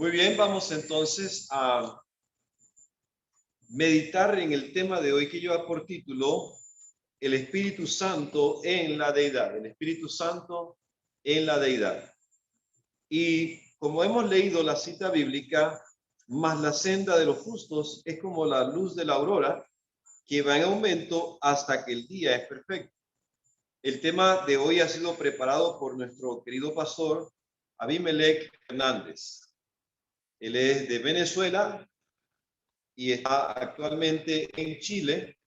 Muy bien, vamos entonces a meditar en el tema de hoy que lleva por título el Espíritu Santo en la deidad. El Espíritu Santo en la deidad. Y como hemos leído la cita bíblica, más la senda de los justos es como la luz de la aurora que va en aumento hasta que el día es perfecto. El tema de hoy ha sido preparado por nuestro querido pastor Abimelech Hernández. Él es de Venezuela y está actualmente en Chile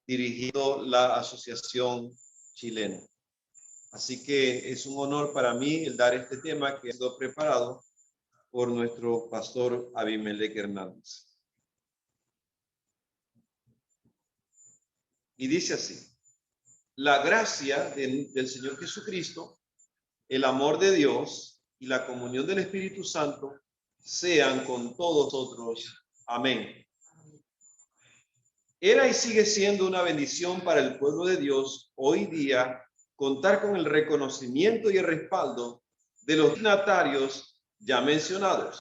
dirigiendo la Asociación Chilena. Así que es un honor para mí el dar este tema que ha sido preparado por nuestro pastor Abimelech Hernández. Y dice así: la gracia del Señor Jesucristo, el amor de Dios y la comunión del Espíritu Santo sean con todos nosotros. Amén. Era y sigue siendo una bendición para el pueblo de Dios hoy día contar con el reconocimiento y el respaldo de los dignatarios ya mencionados.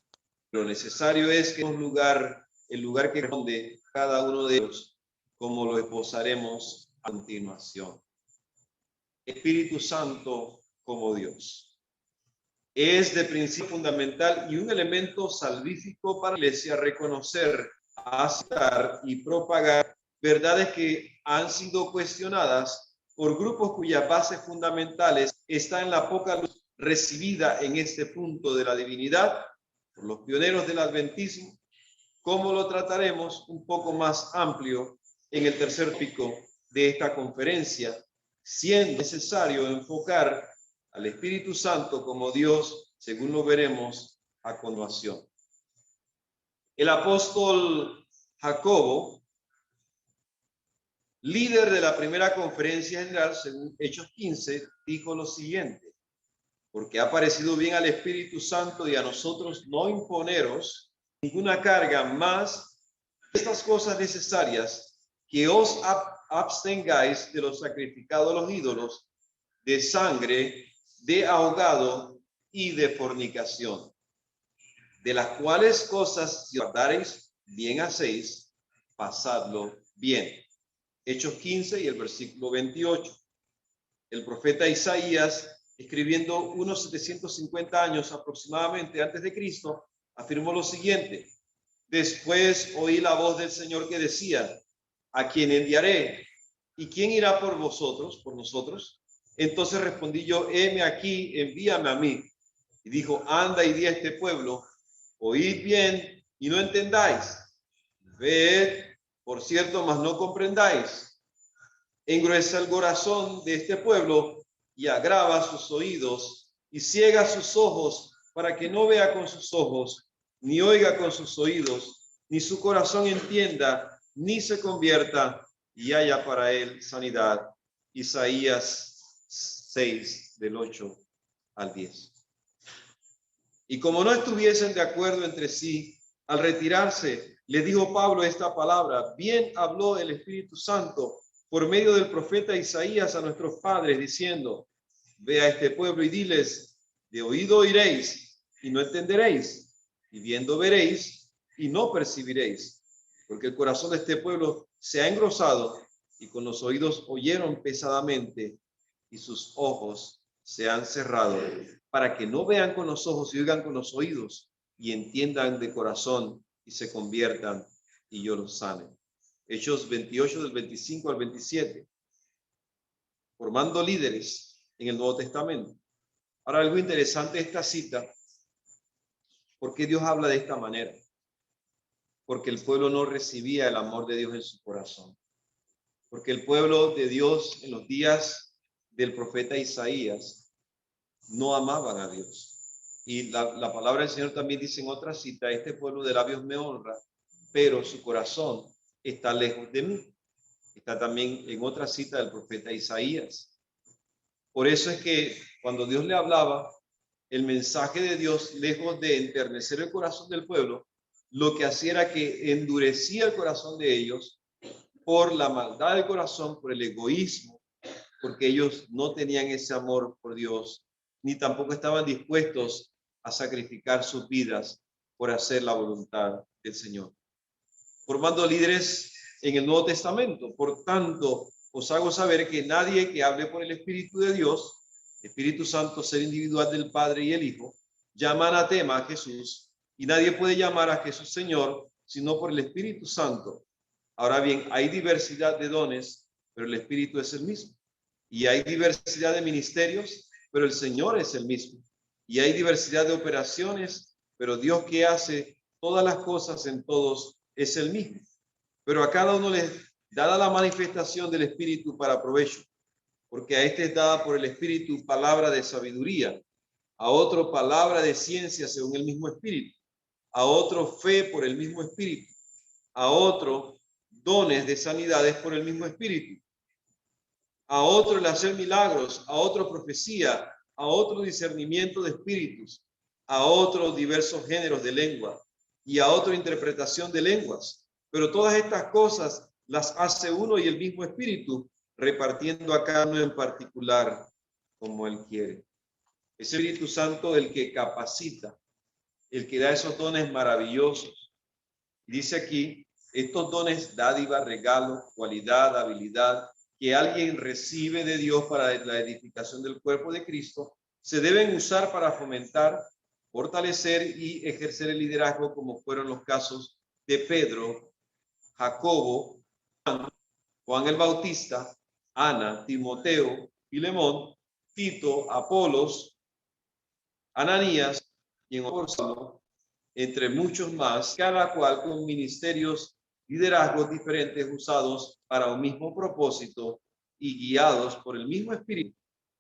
Lo necesario es que el lugar que corresponde cada uno de ellos, como lo esbozaremos a continuación. Espíritu Santo como Dios. Es de principio fundamental y un elemento salvífico para la Iglesia reconocer, aceptar y propagar verdades que han sido cuestionadas por grupos cuyas bases fundamentales están en la poca luz recibida en este punto de la divinidad por los pioneros del adventismo, como lo trataremos un poco más amplio en el tercer pico de esta conferencia, siendo necesario enfocar al Espíritu Santo como Dios, según lo veremos a continuación. El apóstol Jacobo, líder de la primera conferencia general, según Hechos 15, dijo lo siguiente: porque ha parecido bien al Espíritu Santo y a nosotros no imponeros ninguna carga más estas cosas necesarias, que os abstengáis de los sacrificados a los ídolos, de sangre, de ahogado y de fornicación, de las cuales cosas si guardareis, bien hacéis, pasadlo bien. Hechos 15 y el versículo 28. El profeta Isaías, escribiendo unos 750 años aproximadamente antes de Cristo, afirmó lo siguiente: después oí la voz del Señor que decía, ¿a quién enviaré? ¿Y quién irá por vosotros, por nosotros? Entonces respondí yo, heme aquí, envíame a mí. Y dijo, anda y di a este pueblo, oíd bien y no entendáis, ved, por cierto, mas no comprendáis. Engruesa el corazón de este pueblo y agrava sus oídos y ciega sus ojos para que no vea con sus ojos, ni oiga con sus oídos, ni su corazón entienda, ni se convierta y haya para él sanidad. Isaías 6, del 8 al 10. Y como no estuviesen de acuerdo entre sí, al retirarse, le dijo Pablo esta palabra: bien habló el Espíritu Santo por medio del profeta Isaías a nuestros padres, diciendo, ve a este pueblo y diles, de oído oiréis y no entenderéis, y viendo veréis y no percibiréis, porque el corazón de este pueblo se ha engrosado y con los oídos oyeron pesadamente y sus ojos se han cerrado, para que no vean con los ojos y oigan con los oídos y entiendan de corazón y se conviertan y yo los sane. Hechos 28 del 25 al 27. Formando líderes en el Nuevo Testamento. Ahora, algo interesante de esta cita: ¿por qué Dios habla de esta manera? Porque el pueblo no recibía el amor de Dios en su corazón. Porque el pueblo de Dios en los días del profeta Isaías no amaban a Dios. Y la palabra del Señor también dice en otra cita, este pueblo de labios me honra, pero su corazón está lejos de mí. Está también en otra cita del profeta Isaías. Por eso es que cuando Dios le hablaba, el mensaje de Dios, lejos de enternecer el corazón del pueblo, lo que hacía era que endurecía el corazón de ellos por la maldad del corazón, por el egoísmo, porque ellos no tenían ese amor por Dios, ni tampoco estaban dispuestos a sacrificar sus vidas por hacer la voluntad del Señor. Formando líderes en el Nuevo Testamento. Por tanto, os hago saber que nadie que hable por el Espíritu de Dios, Espíritu Santo, ser individual del Padre y el Hijo, llama anatema a Jesús, y nadie puede llamar a Jesús Señor, sino por el Espíritu Santo. Ahora bien, hay diversidad de dones, pero el Espíritu es el mismo. Y hay diversidad de ministerios, pero el Señor es el mismo. Y hay diversidad de operaciones, pero Dios que hace todas las cosas en todos es el mismo. Pero a cada uno les da la manifestación del Espíritu para provecho, porque a este es dada por el Espíritu palabra de sabiduría, a otro palabra de ciencia según el mismo Espíritu, a otro fe por el mismo Espíritu, a otro dones de sanidades por el mismo Espíritu, a otro el hacer milagros, a otro profecía, a otro discernimiento de espíritus, a otros diversos géneros de lengua y a otro interpretación de lenguas. Pero todas estas cosas las hace uno y el mismo Espíritu, repartiendo a cada uno en particular como Él quiere. Es el Espíritu Santo el que capacita, el que da esos dones maravillosos. Dice aquí, estos dones, dádiva, regalo, cualidad, habilidad, que alguien recibe de Dios para la edificación del cuerpo de Cristo, se deben usar para fomentar, fortalecer y ejercer el liderazgo, como fueron los casos de Pedro, Jacobo, Juan el Bautista, Ana, Timoteo, Filemón, Tito, Apolos, Ananías y en otro, entre muchos más, cada cual con ministerios, liderazgos diferentes usados para un mismo propósito y guiados por el mismo Espíritu,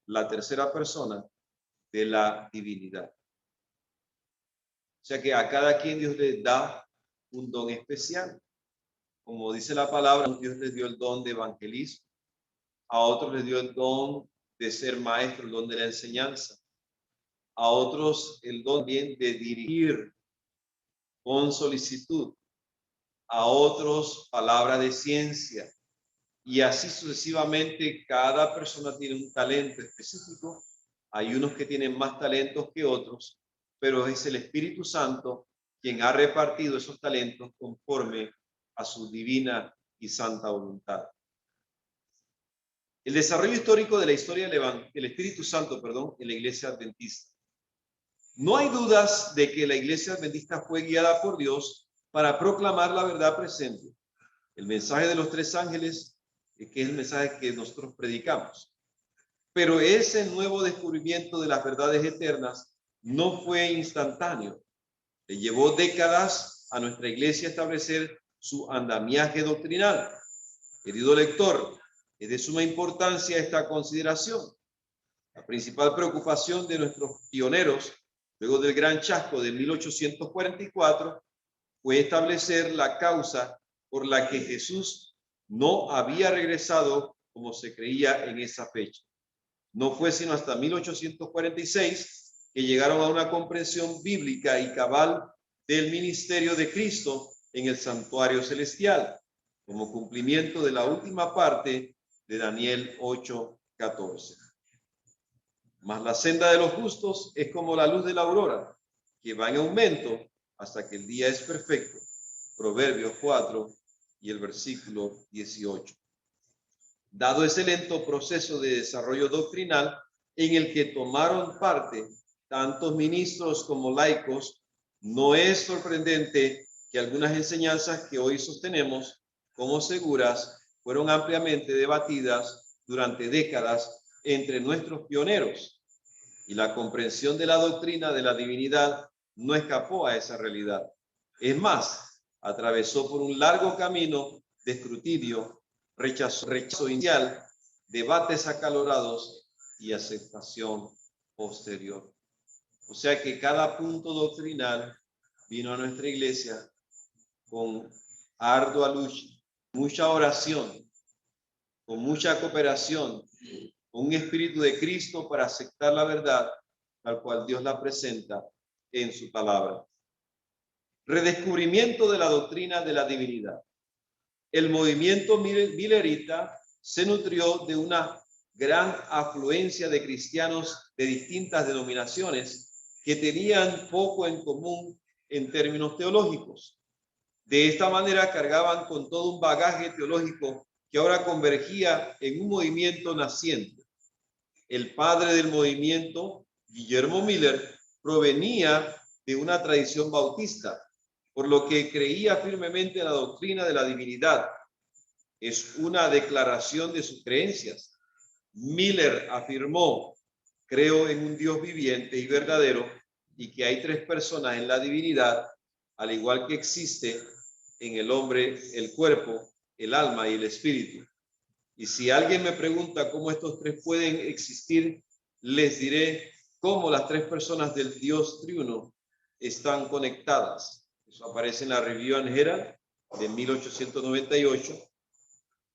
la tercera persona de la divinidad. O sea que a cada quien Dios le da un don especial. Como dice la palabra, Dios les dio el don de evangelismo, a otros les dio el don de ser maestro, el don de la enseñanza, a otros el don bien de dirigir con solicitud, a otros palabra de ciencia, y así sucesivamente. Cada persona tiene un talento específico. Hay unos que tienen más talentos que otros, pero es el Espíritu Santo quien ha repartido esos talentos conforme a su divina y santa voluntad. El desarrollo histórico de la historia del Espíritu Santo, en la Iglesia Adventista. No hay dudas de que la Iglesia Adventista fue guiada por Dios para proclamar la verdad presente. El mensaje de los tres ángeles, que es el mensaje que nosotros predicamos. Pero ese nuevo descubrimiento de las verdades eternas no fue instantáneo. Le llevó décadas a nuestra iglesia establecer su andamiaje doctrinal. Querido lector, es de suma importancia esta consideración. La principal preocupación de nuestros pioneros, luego del gran chasco de 1844, fue establecer la causa por la que Jesús no había regresado como se creía en esa fecha. No fue sino hasta 1846 que llegaron a una comprensión bíblica y cabal del ministerio de Cristo en el santuario celestial, como cumplimiento de la última parte de Daniel 8:14. Mas la senda de los justos es como la luz de la aurora, que va en aumento hasta que el día es perfecto. Proverbios 4 y el versículo 18. Dado ese lento proceso de desarrollo doctrinal en el que tomaron parte tantos ministros como laicos, no es sorprendente que algunas enseñanzas que hoy sostenemos como seguras fueron ampliamente debatidas durante décadas entre nuestros pioneros, y la comprensión de la doctrina de la divinidad no escapó a esa realidad. Es más, atravesó por un largo camino de escrutinio, rechazo inicial, debates acalorados y aceptación posterior. O sea que cada punto doctrinal vino a nuestra iglesia con ardua lucha, mucha oración, con mucha cooperación, con un espíritu de Cristo para aceptar la verdad tal cual Dios la presenta en su palabra. Redescubrimiento de la doctrina de la divinidad. El movimiento milerita se nutrió de una gran afluencia de cristianos de distintas denominaciones que tenían poco en común en términos teológicos. De esta manera cargaban con todo un bagaje teológico que ahora convergía en un movimiento naciente. El padre del movimiento, Guillermo Miller, provenía de una tradición bautista, por lo que creía firmemente en la doctrina de la divinidad. Es una declaración de sus creencias. Miller afirmó: creo en un Dios viviente y verdadero y que hay tres personas en la divinidad, al igual que existe en el hombre el cuerpo, el alma y el espíritu. Y si alguien me pregunta cómo estos tres pueden existir, les diré cómo las tres personas del Dios triuno están conectadas. Eso aparece en la Review and Herald de 1898,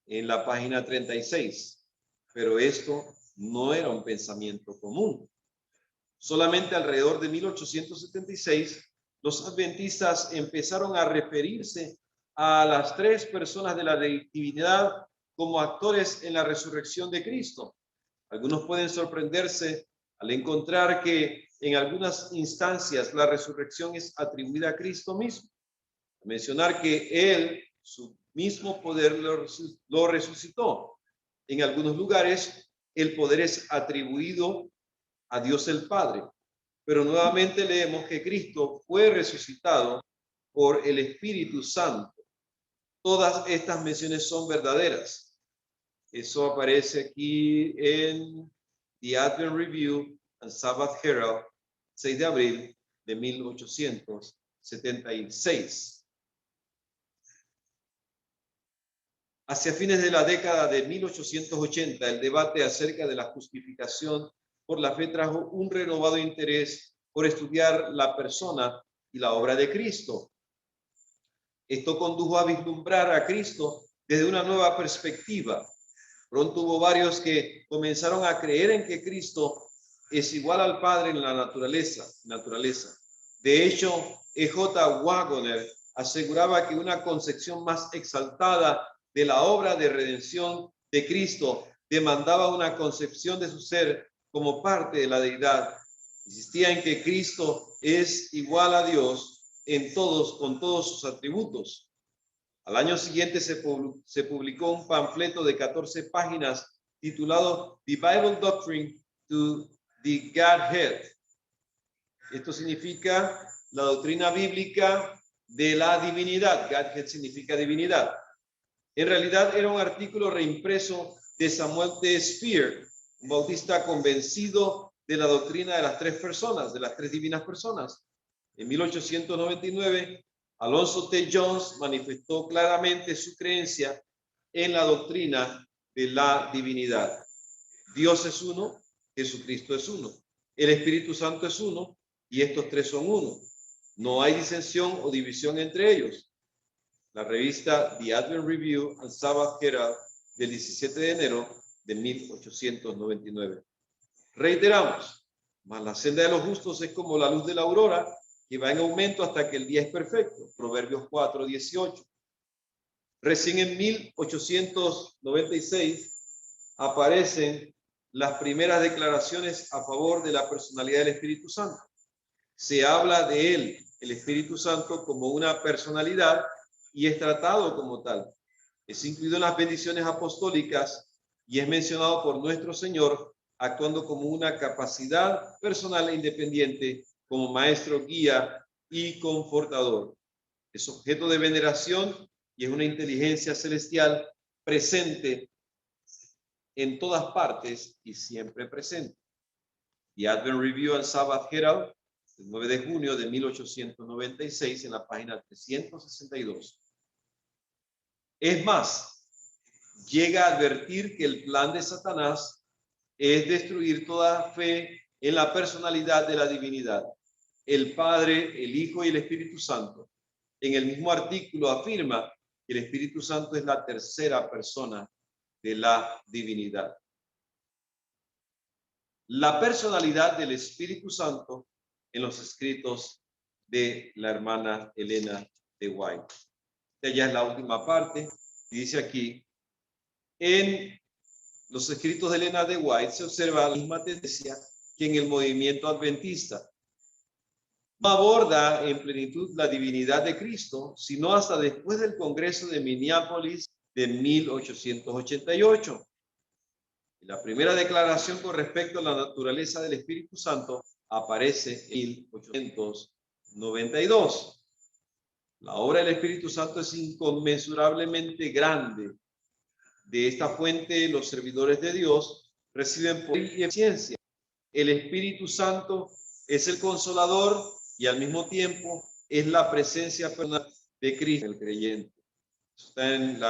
en la página 36. Pero esto no era un pensamiento común. Solamente alrededor de 1876, los adventistas empezaron a referirse a las tres personas de la divinidad como actores en la resurrección de Cristo. Algunos pueden sorprenderse al encontrar que en algunas instancias la resurrección es atribuida a Cristo mismo. Mencionar que Él, su mismo poder, lo resucitó. En algunos lugares, el poder es atribuido a Dios el Padre. Pero nuevamente leemos que Cristo fue resucitado por el Espíritu Santo. Todas estas menciones son verdaderas. Eso aparece aquí en The Advent Review and Sabbath Herald, 6 de abril de 1876. Hacia fines de la década de 1880, el debate acerca de la justificación por la fe trajo un renovado interés por estudiar la persona y la obra de Cristo. Esto condujo a vislumbrar a Cristo desde una nueva perspectiva. Pronto hubo varios que comenzaron a creer en que Cristo es igual al Padre en la naturaleza. De hecho, E.J. Waggoner aseguraba que una concepción más exaltada de la obra de redención de Cristo demandaba una concepción de su ser como parte de la deidad. Insistía en que Cristo es igual a Dios con todos sus atributos. Al año siguiente se publicó un panfleto de 14 páginas titulado The Bible Doctrine to the Godhead. Esto significa la doctrina bíblica de la divinidad. Godhead significa divinidad. En realidad era un artículo reimpreso de Samuel T. Spear, un bautista convencido de la doctrina de las tres personas, de las tres divinas personas. En 1899, Alonzo T. Jones manifestó claramente su creencia en la doctrina de la divinidad. Dios es uno, Jesucristo es uno, el Espíritu Santo es uno y estos tres son uno. No hay disensión o división entre ellos. La revista The Advent Review and Sabbath Herald del 17 de enero de 1899. Reiteramos, mas la senda de los justos es como la luz de la aurora, que va en aumento hasta que el día es perfecto. Proverbios 4:18. Recién en 1896 aparecen las primeras declaraciones a favor de la personalidad del Espíritu Santo. Se habla de él, el Espíritu Santo, como una personalidad y es tratado como tal. Es incluido en las bendiciones apostólicas y es mencionado por nuestro Señor actuando como una capacidad personal e independiente, como maestro, guía y confortador. Es objeto de veneración y es una inteligencia celestial presente en todas partes y siempre presente. The Advent Review and Sabbath Herald, el 9 de junio de 1896, en la página 362. Es más, llega a advertir que el plan de Satanás es destruir toda fe en la personalidad de la divinidad, el Padre, el Hijo y el Espíritu Santo. En el mismo artículo afirma que el Espíritu Santo es la tercera persona de la divinidad. La personalidad del Espíritu Santo en los escritos de la hermana Elena de White. Ya es la última parte y dice aquí: en los escritos de Elena de White se observa la misma tendencia que en el movimiento adventista. no aborda en plenitud la divinidad de Cristo, sino hasta después del Congreso de Minneapolis de 1888. La primera declaración con respecto a la naturaleza del Espíritu Santo aparece en 1892. La obra del Espíritu Santo es inconmensurablemente grande. De esta fuente, los servidores de Dios reciben poder y ciencia. El Espíritu Santo es el consolador y al mismo tiempo es la presencia personal de Cristo en el creyente. Eso está en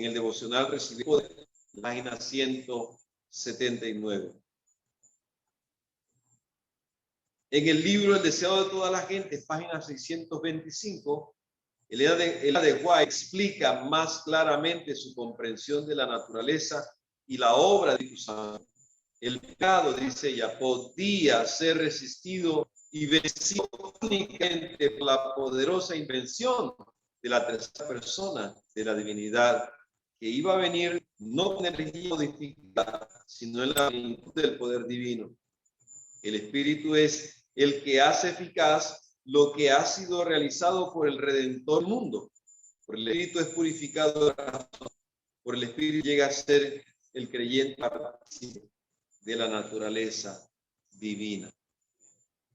el devocional recibido de la página 179. En el libro El deseo de toda la gente, página 625, Elena de White explica más claramente su comprensión de la naturaleza y la obra de Espíritu Santo. El pecado, dice ella, podía ser resistido y vencido únicamente por la poderosa invención de la tercera persona de la divinidad, que iba a venir no con energía modificada, sino en la plenitud del poder divino. El Espíritu es el que hace eficaz lo que ha sido realizado por el Redentor del mundo. Por el Espíritu es purificado, por el Espíritu llega a ser el creyente de la naturaleza divina.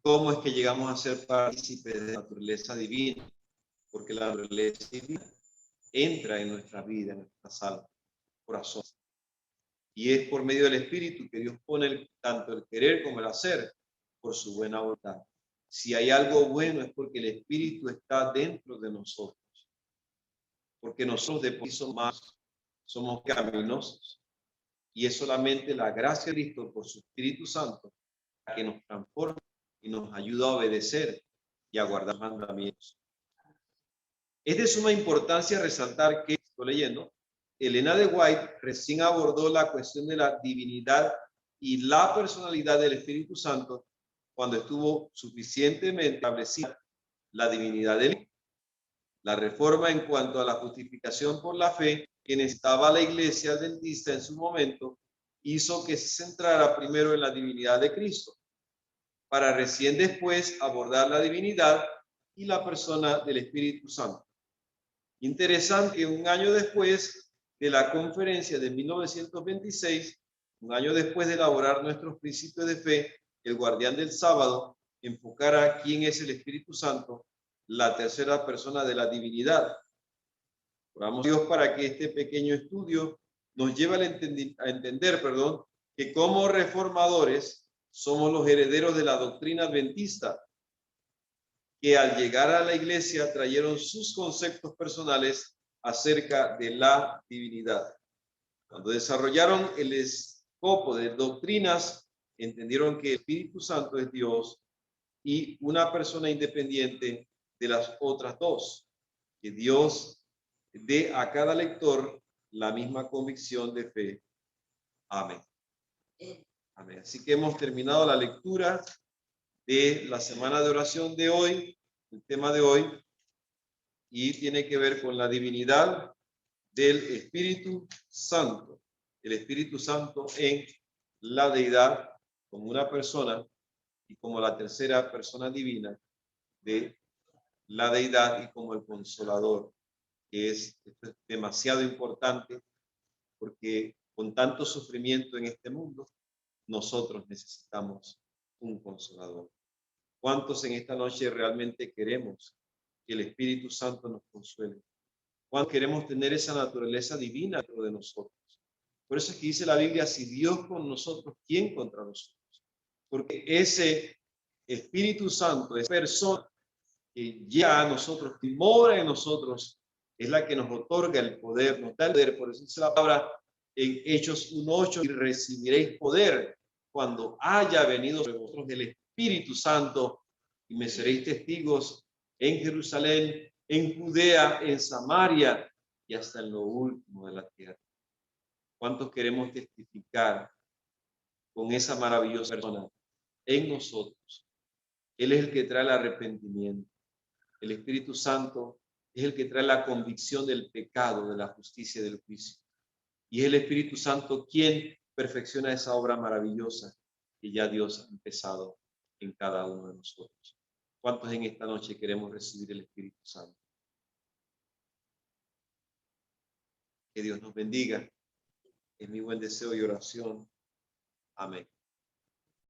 ¿Cómo es que llegamos a ser partícipes de la naturaleza divina? Porque la naturaleza divina entra en nuestra vida, en nuestras almas, corazón. Y es por medio del Espíritu que Dios pone tanto el querer como el hacer por su buena voluntad. Si hay algo bueno es porque el Espíritu está dentro de nosotros. Porque nosotros de por sí somos caminosos. Y es solamente la gracia de Cristo por su Espíritu Santo que nos transforma y nos ayuda a obedecer y a guardar mandamientos. Es de suma importancia resaltar que, estoy leyendo, Elena de White recién abordó la cuestión de la divinidad y la personalidad del Espíritu Santo cuando estuvo suficientemente establecida la divinidad de él. La reforma en cuanto a la justificación por la fe que necesitaba la iglesia adventista en su momento hizo que se centrara primero en la divinidad de Cristo, para recién después abordar la divinidad y la persona del Espíritu Santo. Interesante que un año después de la conferencia de 1926, un año después de elaborar nuestros principios de fe, el guardián del sábado enfocara quién es el Espíritu Santo, la tercera persona de la divinidad. Oramos a Dios para que este pequeño estudio nos lleve a entender, que como reformadores somos los herederos de la doctrina adventista, que al llegar a la iglesia trajeron sus conceptos personales acerca de la divinidad. Cuando desarrollaron el escopo de doctrinas, entendieron que el Espíritu Santo es Dios y una persona independiente de las otras dos, que Dios dé a cada lector la misma convicción de fe. Amén. Amén. Así que hemos terminado la lectura de la semana de oración de hoy, el tema de hoy, y tiene que ver con la divinidad del Espíritu Santo. El Espíritu Santo en la deidad como una persona y como la tercera persona divina de la deidad y como el consolador, que es demasiado importante porque con tanto sufrimiento en este mundo, nosotros necesitamos un consolador. ¿Cuántos en esta noche realmente queremos que el Espíritu Santo nos consuele? ¿Cuántos queremos tener esa naturaleza divina dentro de nosotros? Por eso es que dice la Biblia, si Dios con nosotros, ¿quién contra nosotros? Porque ese Espíritu Santo, esa persona que ya a nosotros, que mora en nosotros, es la que nos otorga el poder, nos da el poder. Por eso dice la palabra en Hechos 1:8, y recibiréis poder cuando haya venido sobre vosotros el Espíritu Santo, y me seréis testigos en Jerusalén, en Judea, en Samaria y hasta en lo último de la tierra. ¿Cuántos queremos testificar con esa maravillosa persona en nosotros? Él es el que trae el arrepentimiento. El Espíritu Santo es el que trae la convicción del pecado, de la justicia y del juicio. Y es el Espíritu Santo quien perfecciona esa obra maravillosa que ya Dios ha empezado en cada uno de nosotros. ¿Cuántos en esta noche queremos recibir el Espíritu Santo? Que Dios nos bendiga. Es mi buen deseo y oración. Amén.